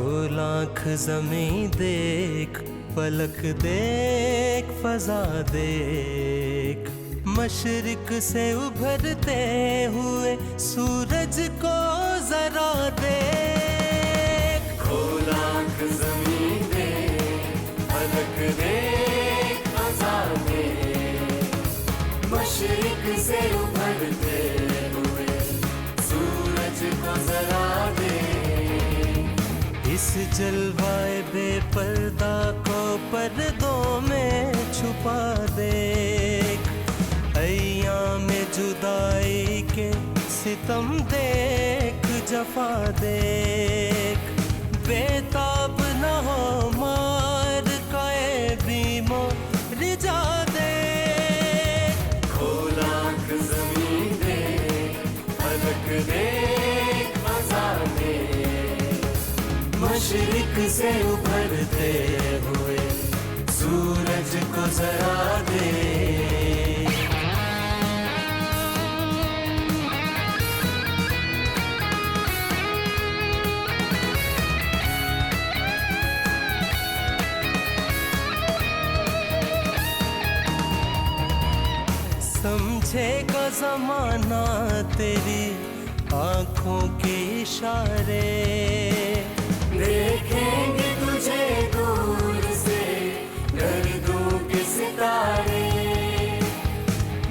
खोल आँख ज़मीं देख, पलक देख, फ़ज़ा देख, मशरिक़ से उभरते हुए सूरज को ज़रा देख। खोल आँख ज़मीं देख, पलक देख, फ़ज़ा देख, मशरिक़ से उभरते हुए सूरज को ज़रा देख। इस जलवाए बेपर्दा को पर्दों में छुपा देख, अय्याम जुदाई के सितम देख, जफा देख, बेताब न हो मार काए बीमो रिजा देख। खोल आँख ज़मीं देख, पलक देख, फ़ज़ा देख, मशरिक़ से उभरते हुए सूरज को ज़रा देख। समझेगा ज़माना तेरी आँखों के इशारे, देखेंगे तुझे दूर से गर्दों के सितारे।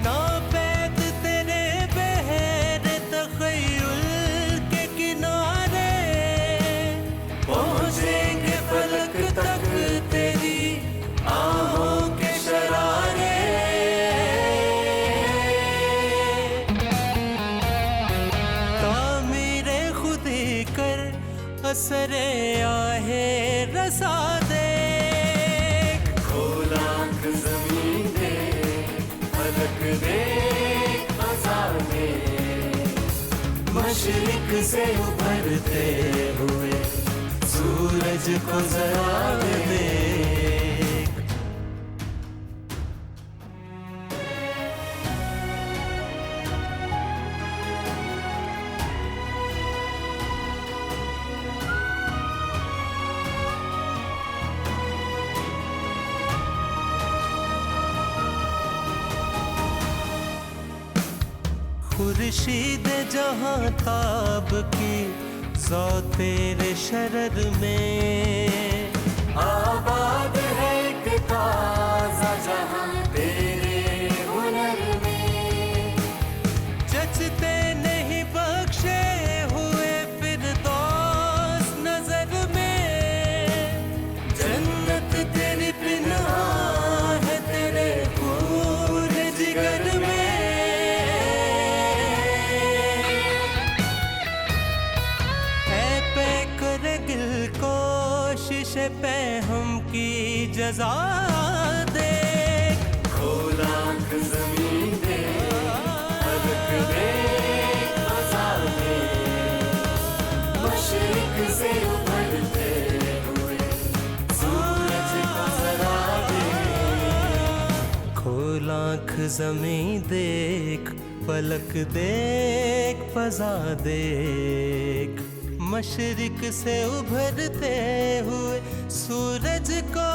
नापैद तेरे बहरे तख़य्युल के किनारे, पहुँचेंगे फलक तक तेरी आहों के शरारे। तामीरे खुदी कर असरे आहे रसा देख। खोल आँख ज़मीं देख, पलक देख, फ़ज़ा देख, मशरिक़ से उभरते हुए सूरज को ज़रा देख। खुर्शीद जहाँ ताब की ज़ौ तेरे शरर में, आबाद है एक ताज़ा जहाँ तेरे हुनर में। जचते नहीं बख्शे हुए फिरदौस नजर में, जन्नत तेरी पिनाह है तेरे पूरे जिगर में। कोशिश पे हम की जज़ा देख। खोल आँख ज़मीं देख, पलक देख, फ़ज़ा देख, मशरिक़ से उभरते हुए सूरज को ज़रा देख। खोल आँख ज़मीं देख, पलक देख, फ़ज़ा देख, मशरिक़ से उभरते हुए सूरज को